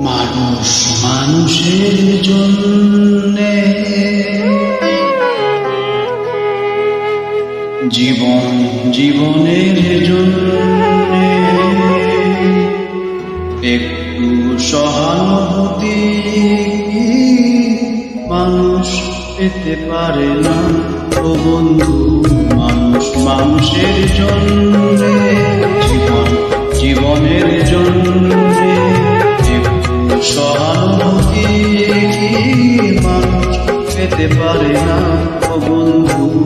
মানুষ মানুষের জন্যে, জীবন জীবনের জন্যে একটু সহানুভূতি মানুষ পেতে পারে না। ও বন্ধু, মানুষ মানুষের জন্যে, জীবন জীবনের জন্যে একটু সহানুভূতি মানুষ পেতে পারে না। ও বন্ধু,